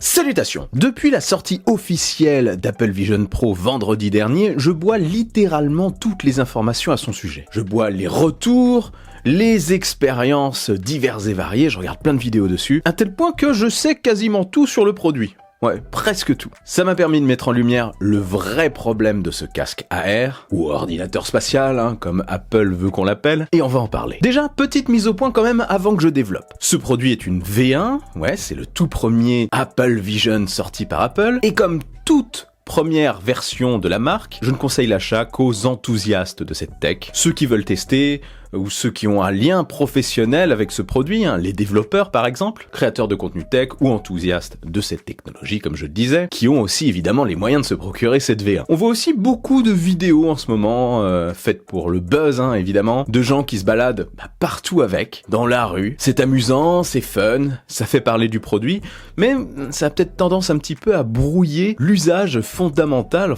Salutations! Depuis la sortie officielle d'Apple Vision Pro vendredi dernier, je bois littéralement toutes les informations à son sujet. Je bois les retours, les expériences diverses et variées, je regarde plein de vidéos dessus, à tel point que je sais quasiment tout sur le produit. Ouais, presque tout. Ça m'a permis de mettre en lumière le vrai problème de ce casque AR, ou ordinateur spatial, comme Apple veut qu'on l'appelle, et on va en parler. Déjà, petite mise au point quand même avant que je développe. Ce produit est une V1, ouais, c'est le tout premier Apple Vision sorti par Apple, et comme toute première version de la marque, je ne conseille l'achat qu'aux enthousiastes de cette tech, ceux qui veulent tester, ou ceux qui ont un lien professionnel avec ce produit, les développeurs par exemple, créateurs de contenu tech ou enthousiastes de cette technologie comme je le disais, qui ont aussi évidemment les moyens de se procurer cette V1. On voit aussi beaucoup de vidéos en ce moment, faites pour le buzz évidemment, de gens qui se baladent partout avec, dans la rue. C'est amusant, c'est fun, ça fait parler du produit, mais ça a peut-être tendance un petit peu à brouiller l'usage fondamental,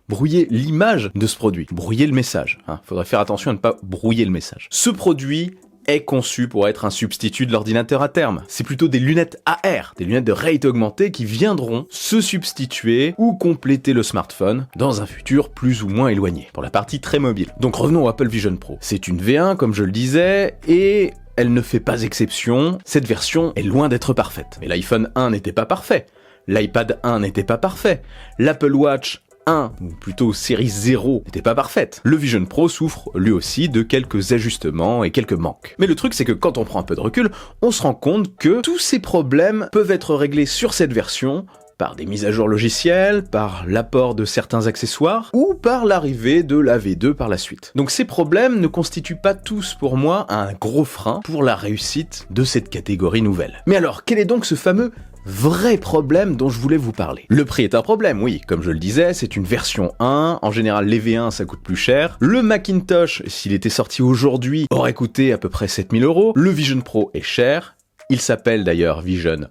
brouiller l'image de ce produit, brouiller le message. Faudrait faire attention à ne pas brouiller le message. Ce produit est conçu pour être un substitut de l'ordinateur à terme. C'est plutôt des lunettes AR, des lunettes de réalité augmentée qui viendront se substituer ou compléter le smartphone dans un futur plus ou moins éloigné, pour la partie très mobile. Donc revenons au Apple Vision Pro. C'est une V1 comme je le disais, et elle ne fait pas exception. Cette version est loin d'être parfaite. Mais l'iPhone 1 n'était pas parfait. L'iPad 1 n'était pas parfait. L'Apple Watch 1, ou plutôt série 0, n'était pas parfaite. Le Vision Pro souffre lui aussi de quelques ajustements et quelques manques. Mais le truc c'est que quand on prend un peu de recul, on se rend compte que tous ces problèmes peuvent être réglés sur cette version par des mises à jour logicielles, par l'apport de certains accessoires, ou par l'arrivée de la V2 par la suite. Donc ces problèmes ne constituent pas tous pour moi un gros frein pour la réussite de cette catégorie nouvelle. Mais alors, quel est donc ce fameux vrai problème dont je voulais vous parler? Le prix est un problème, oui, comme je le disais, c'est une version 1, en général les V1 ça coûte plus cher, le Macintosh, s'il était sorti aujourd'hui, aurait coûté à peu près 7000 €, le Vision Pro est cher, il s'appelle d'ailleurs Vision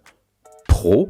Pro,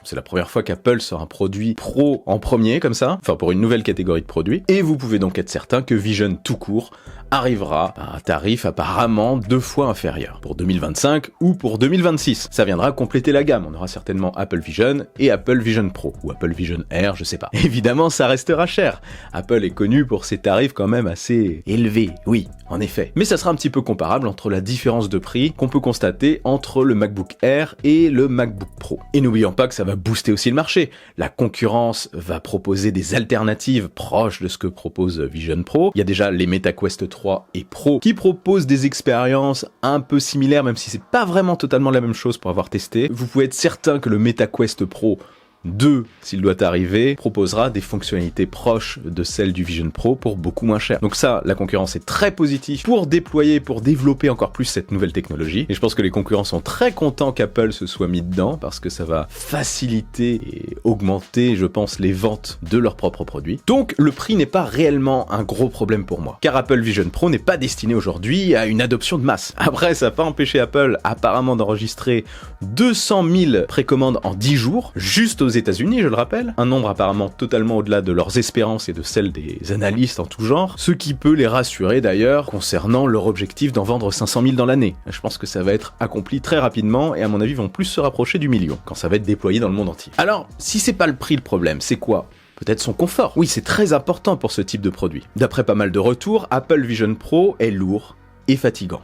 c'est la première fois qu'Apple sort un produit pro en premier comme ça, pour une nouvelle catégorie de produits, et vous pouvez donc être certain que Vision tout court arrivera à un tarif apparemment 2 fois inférieur, pour 2025 ou pour 2026. Ça viendra compléter la gamme, on aura certainement Apple Vision et Apple Vision Pro, ou Apple Vision Air, je sais pas. Évidemment, ça restera cher. Apple est connu pour ses tarifs quand même assez élevés, oui, en effet. Mais ça sera un petit peu comparable entre la différence de prix qu'on peut constater entre le MacBook Air et le MacBook Pro. Et n'oublions pas que ça va booster aussi le marché. La concurrence va proposer des alternatives proches de ce que propose Vision Pro. Il y a déjà les MetaQuest 3 et Pro qui proposent des expériences un peu similaires, même si c'est pas vraiment totalement la même chose pour avoir testé. Vous pouvez être certain que le MetaQuest Pro 2, s'il doit arriver, proposera des fonctionnalités proches de celles du Vision Pro pour beaucoup moins cher. Donc ça, la concurrence est très positive pour déployer, pour développer encore plus cette nouvelle technologie. Et je pense que les concurrents sont très contents qu'Apple se soit mis dedans parce que ça va faciliter et augmenter, je pense, les ventes de leurs propres produits. Donc le prix n'est pas réellement un gros problème pour moi, car Apple Vision Pro n'est pas destiné aujourd'hui à une adoption de masse. Après, ça n'a pas empêché Apple apparemment d'enregistrer 200 000 précommandes en 10 jours, juste aux États-Unis, je le rappelle, un nombre apparemment totalement au-delà de leurs espérances et de celles des analystes en tout genre, ce qui peut les rassurer d'ailleurs concernant leur objectif d'en vendre 500 000 dans l'année. Je pense que ça va être accompli très rapidement et à mon avis vont plus se rapprocher du million quand ça va être déployé dans le monde entier. Alors, si c'est pas le prix le problème, c'est quoi ? Peut-être son confort. Oui, c'est très important pour ce type de produit. D'après pas mal de retours, Apple Vision Pro est lourd et fatigant.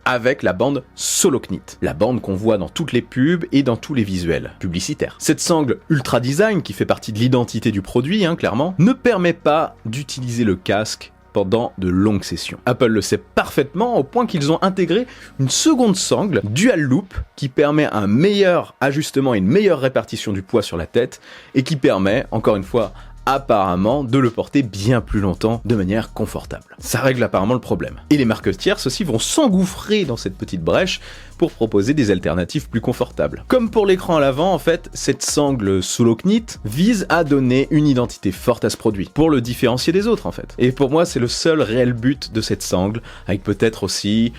Avec la bande Soloknit, la bande qu'on voit dans toutes les pubs et dans tous les visuels publicitaires. Cette sangle ultra design, qui fait partie de l'identité du produit, clairement, ne permet pas d'utiliser le casque pendant de longues sessions. Apple le sait parfaitement au point qu'ils ont intégré une seconde sangle, Dual Loop, qui permet un meilleur ajustement et une meilleure répartition du poids sur la tête et qui permet, encore une fois, apparemment de le porter bien plus longtemps de manière confortable. Ça règle apparemment le problème. Et les marques tierces aussi vont s'engouffrer dans cette petite brèche pour proposer des alternatives plus confortables. Comme pour l'écran à l'avant, en fait, cette sangle Soloknit vise à donner une identité forte à ce produit, pour le différencier des autres en fait. Et pour moi, c'est le seul réel but de cette sangle, avec peut-être aussi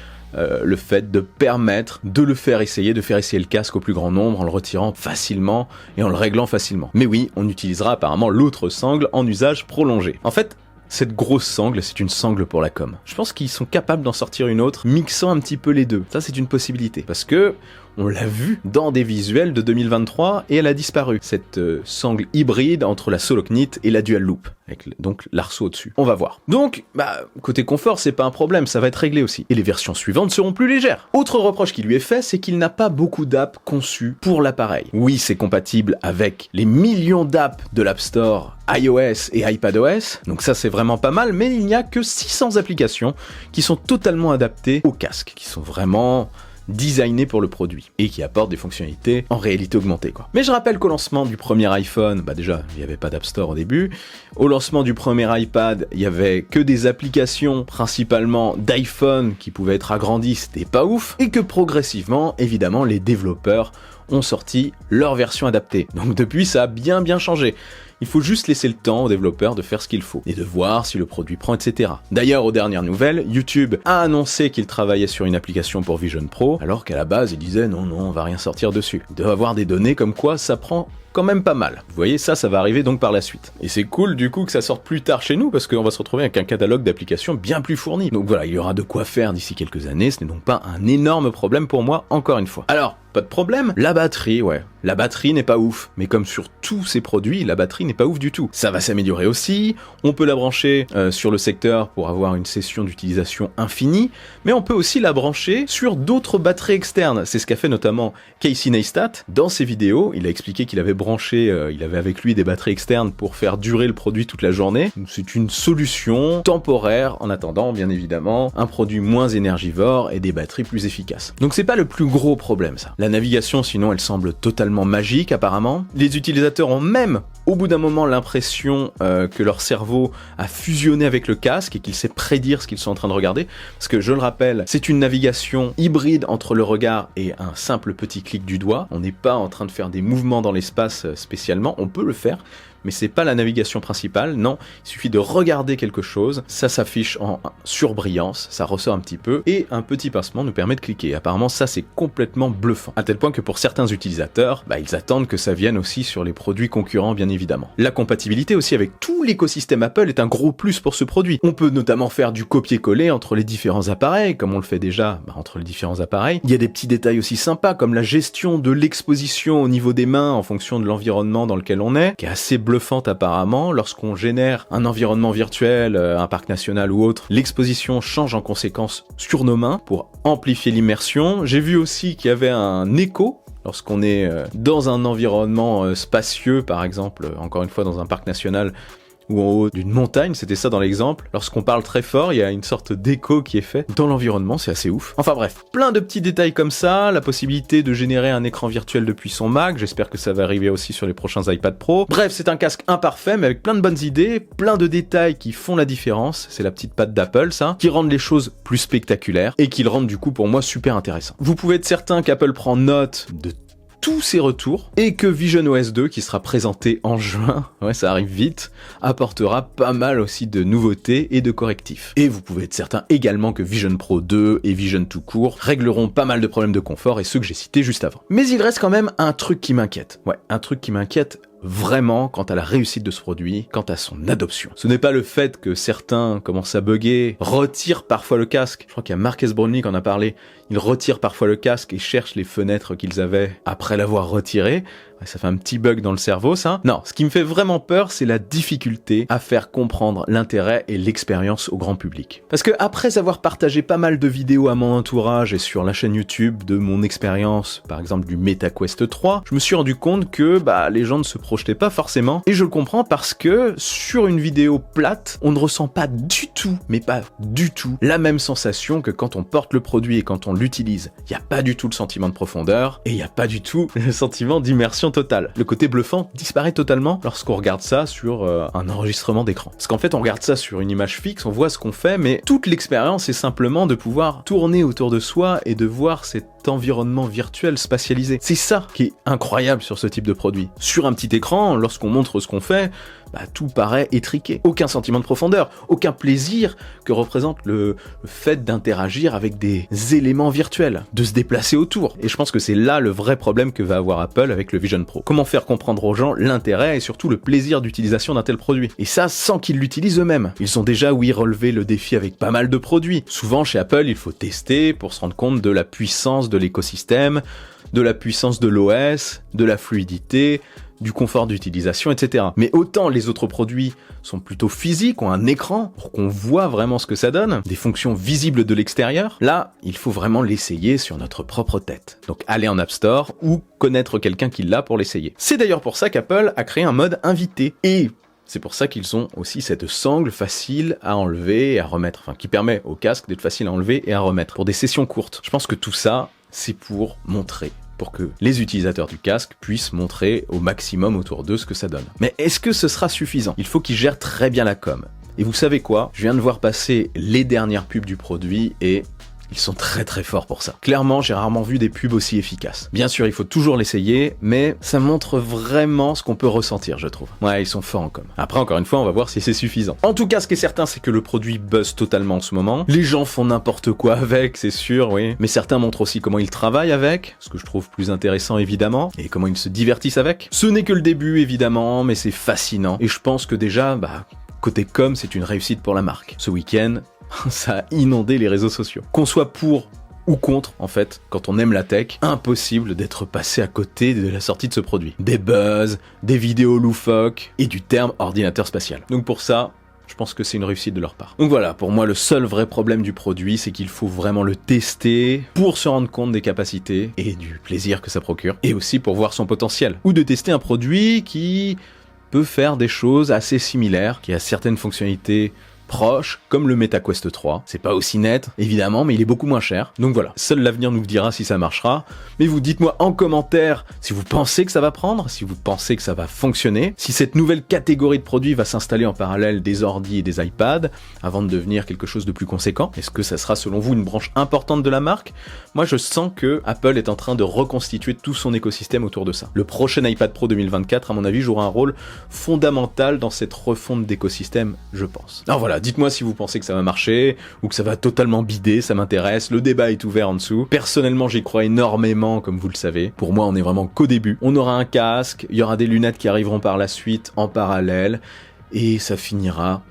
le fait de permettre de faire essayer le casque au plus grand nombre en le retirant facilement et en le réglant facilement. Mais oui, on utilisera apparemment l'autre sangle en usage prolongé. En fait, cette grosse sangle, c'est une sangle pour la com. Je pense qu'ils sont capables d'en sortir une autre, mixant un petit peu les deux. Ça, c'est une possibilité. Parce que on l'a vu dans des visuels de 2023 et elle a disparu. Cette sangle hybride entre la Soloknit et la Dual Loop, avec donc l'arceau au-dessus. On va voir. Donc, côté confort, c'est pas un problème, ça va être réglé aussi. Et les versions suivantes seront plus légères. Autre reproche qui lui est fait, c'est qu'il n'a pas beaucoup d'apps conçues pour l'appareil. Oui, c'est compatible avec les millions d'apps de l'App Store iOS et iPadOS, donc ça c'est vraiment pas mal, mais il n'y a que 600 applications qui sont totalement adaptées au casque, qui sont vraiment designé pour le produit et qui apporte des fonctionnalités en réalité augmentée quoi. Mais je rappelle qu'au lancement du premier iPhone, déjà il n'y avait pas d'App Store au début, au lancement du premier iPad, il y avait que des applications principalement d'iPhone qui pouvaient être agrandies, c'était pas ouf, et que progressivement, évidemment, les développeurs ont sorti leur version adaptée. Donc depuis ça a bien changé. Il faut juste laisser le temps aux développeurs de faire ce qu'il faut et de voir si le produit prend, etc. D'ailleurs, aux dernières nouvelles, YouTube a annoncé qu'il travaillait sur une application pour Vision Pro, alors qu'à la base, il disait non, on va rien sortir dessus. Il doit avoir des données comme quoi ça prend quand même pas mal. Vous voyez, ça va arriver donc par la suite. Et c'est cool du coup que ça sorte plus tard chez nous, parce qu'on va se retrouver avec un catalogue d'applications bien plus fourni. Donc voilà, il y aura de quoi faire d'ici quelques années, ce n'est donc pas un énorme problème pour moi, encore une fois. Alors, pas de problème, la batterie, la batterie n'est pas ouf, mais comme sur tous ces produits, la batterie n'est pas ouf du tout. Ça va s'améliorer aussi, on peut la brancher sur le secteur pour avoir une session d'utilisation infinie, mais on peut aussi la brancher sur d'autres batteries externes. C'est ce qu'a fait notamment Casey Neistat. Dans ses vidéos, il a expliqué qu'il avait branché, il avait avec lui des batteries externes pour faire durer le produit toute la journée. C'est une solution temporaire en attendant, bien évidemment, un produit moins énergivore et des batteries plus efficaces. Donc c'est pas le plus gros problème ça. La navigation, sinon, elle semble totalement magique apparemment. Les utilisateurs ont même, au bout d'un moment, l'impression que leur cerveau a fusionné avec le casque et qu'il sait prédire ce qu'ils sont en train de regarder. Parce que, je le rappelle, c'est une navigation hybride entre le regard et un simple petit clic du doigt. On n'est pas en train de faire des mouvements dans l'espace spécialement, on peut le faire, mais c'est pas la navigation principale, non, il suffit de regarder quelque chose, ça s'affiche en surbrillance, ça ressort un petit peu, et un petit pincement nous permet de cliquer. Apparemment, ça c'est complètement bluffant, à tel point que pour certains utilisateurs, ils attendent que ça vienne aussi sur les produits concurrents, bien évidemment. La compatibilité aussi avec tout l'écosystème Apple est un gros plus pour ce produit. On peut notamment faire du copier-coller entre les différents appareils, comme on le fait déjà entre les différents appareils. Il y a des petits détails aussi sympas, comme la gestion de l'exposition au niveau des mains en fonction de l'environnement dans lequel on est, qui est assez bluffante apparemment. Lorsqu'on génère un environnement virtuel, un parc national ou autre, l'exposition change en conséquence sur nos mains pour amplifier l'immersion. J'ai vu aussi qu'il y avait un écho lorsqu'on est dans un environnement spacieux, par exemple, encore une fois dans un parc national ou en haut d'une montagne, c'était ça dans l'exemple. Lorsqu'on parle très fort, il y a une sorte d'écho qui est fait dans l'environnement, c'est assez ouf. Enfin bref, plein de petits détails comme ça, la possibilité de générer un écran virtuel depuis son Mac, j'espère que ça va arriver aussi sur les prochains iPad Pro. Bref, c'est un casque imparfait, mais avec plein de bonnes idées, plein de détails qui font la différence, c'est la petite patte d'Apple ça, qui rendent les choses plus spectaculaires, et qui le rendent du coup pour moi super intéressant. Vous pouvez être certain qu'Apple prend note de tous ces retours, et que visionOS 2, qui sera présenté en juin, ça arrive vite, apportera pas mal aussi de nouveautés et de correctifs. Et vous pouvez être certain également que Vision Pro 2 et Vision tout court régleront pas mal de problèmes de confort et ceux que j'ai cités juste avant. Mais il reste quand même un truc qui m'inquiète. Un truc qui m'inquiète vraiment quant à la réussite de ce produit, quant à son adoption. Ce n'est pas le fait que certains commencent à bugger, retirent parfois le casque. Je crois qu'il y a Marques Brownlee qui en a parlé. Ils retirent parfois le casque et cherchent les fenêtres qu'ils avaient après l'avoir retiré. Ça fait un petit bug dans le cerveau, ça. Non, ce qui me fait vraiment peur, c'est la difficulté à faire comprendre l'intérêt et l'expérience au grand public. Parce que après avoir partagé pas mal de vidéos à mon entourage et sur la chaîne YouTube de mon expérience, par exemple du MetaQuest 3, je me suis rendu compte que les gens ne se projetaient pas forcément. Et je le comprends parce que sur une vidéo plate, on ne ressent pas du tout, mais pas du tout, la même sensation que quand on porte le produit et quand on l'utilise. Il n'y a pas du tout le sentiment de profondeur et il n'y a pas du tout le sentiment d'immersion totale. Le côté bluffant disparaît totalement lorsqu'on regarde ça sur un enregistrement d'écran. Parce qu'en fait, on regarde ça sur une image fixe, on voit ce qu'on fait, mais toute l'expérience est simplement de pouvoir tourner autour de soi et de voir cet environnement virtuel spatialisé. C'est ça qui est incroyable sur ce type de produit. Sur un petit écran, lorsqu'on montre ce qu'on fait, tout paraît étriqué. Aucun sentiment de profondeur, aucun plaisir que représente le fait d'interagir avec des éléments virtuels, de se déplacer autour. Et je pense que c'est là le vrai problème que va avoir Apple avec le Vision Pro. Comment faire comprendre aux gens l'intérêt et surtout le plaisir d'utilisation d'un tel produit. Et ça sans qu'ils l'utilisent eux-mêmes. Ils ont déjà, relevé le défi avec pas mal de produits. Souvent chez Apple, il faut tester pour se rendre compte de la puissance de l'écosystème, de la puissance de l'OS, de la fluidité, du confort d'utilisation, etc. Mais autant les autres produits sont plutôt physiques, ont un écran pour qu'on voit vraiment ce que ça donne, des fonctions visibles de l'extérieur, là, il faut vraiment l'essayer sur notre propre tête. Donc aller en App Store ou connaître quelqu'un qui l'a pour l'essayer. C'est d'ailleurs pour ça qu'Apple a créé un mode invité. Et c'est pour ça qu'ils ont aussi cette sangle facile à enlever et à remettre, enfin qui permet au casque d'être facile à enlever et à remettre pour des sessions courtes. Je pense que tout ça, c'est pour montrer, pour que les utilisateurs du casque puissent montrer au maximum autour d'eux ce que ça donne. Mais est-ce que ce sera suffisant? Il faut qu'ils gèrent très bien la com. Et vous savez quoi? Je viens de voir passer les dernières pubs du produit et ils sont très très forts pour ça. Clairement, j'ai rarement vu des pubs aussi efficaces. Bien sûr, il faut toujours l'essayer, mais ça montre vraiment ce qu'on peut ressentir, je trouve. Ouais, ils sont forts en com. Après, encore une fois, on va voir si c'est suffisant. En tout cas, ce qui est certain, c'est que le produit buzz totalement en ce moment. Les gens font n'importe quoi avec, c'est sûr, oui. Mais certains montrent aussi comment ils travaillent avec, ce que je trouve plus intéressant évidemment, et comment ils se divertissent avec. Ce n'est que le début, évidemment, mais c'est fascinant. Et je pense que déjà, côté com, c'est une réussite pour la marque. Ce week-end, ça a inondé les réseaux sociaux. Qu'on soit pour ou contre, en fait, quand on aime la tech, impossible d'être passé à côté de la sortie de ce produit. Des buzz, des vidéos loufoques et du terme ordinateur spatial. Donc pour ça, je pense que c'est une réussite de leur part. Donc voilà, pour moi, le seul vrai problème du produit, c'est qu'il faut vraiment le tester pour se rendre compte des capacités et du plaisir que ça procure, et aussi pour voir son potentiel. Ou de tester un produit qui peut faire des choses assez similaires, qui a certaines fonctionnalités proche, comme le MetaQuest 3. C'est pas aussi net, évidemment, mais il est beaucoup moins cher. Donc voilà, seul l'avenir nous dira si ça marchera. Mais vous dites-moi en commentaire si vous pensez que ça va prendre, si vous pensez que ça va fonctionner, si cette nouvelle catégorie de produits va s'installer en parallèle des ordi et des iPads, avant de devenir quelque chose de plus conséquent. Est-ce que ça sera selon vous une branche importante de la marque? Moi je sens que Apple est en train de reconstituer tout son écosystème autour de ça. Le prochain iPad Pro 2024, à mon avis, jouera un rôle fondamental dans cette refonte d'écosystème, je pense. Alors voilà, dites-moi si vous pensez que ça va marcher, ou que ça va totalement bider, ça m'intéresse, le débat est ouvert en dessous. Personnellement, j'y crois énormément, comme vous le savez. Pour moi, on est vraiment qu'au début. On aura un casque, il y aura des lunettes qui arriveront par la suite en parallèle, et ça finira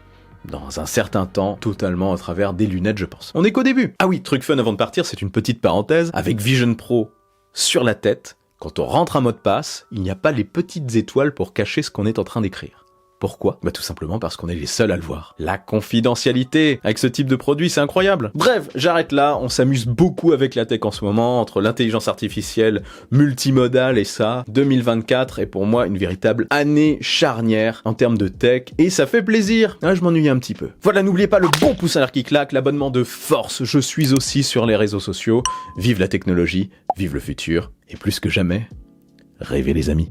dans un certain temps, totalement à travers des lunettes, je pense. On est qu'au début. Ah oui, truc fun avant de partir, c'est une petite parenthèse. Avec Vision Pro sur la tête, quand on rentre un mot de passe, il n'y a pas les petites étoiles pour cacher ce qu'on est en train d'écrire. Pourquoi? Tout simplement parce qu'on est les seuls à le voir. La confidentialité avec ce type de produit, c'est incroyable. Bref, j'arrête là, on s'amuse beaucoup avec la tech en ce moment, entre l'intelligence artificielle multimodale et ça. 2024 est pour moi une véritable année charnière en termes de tech, et ça fait plaisir. Je m'ennuie un petit peu. Voilà, n'oubliez pas le bon pouce à l'air qui claque, l'abonnement de force, je suis aussi sur les réseaux sociaux. Vive la technologie, vive le futur, et plus que jamais, rêvez les amis.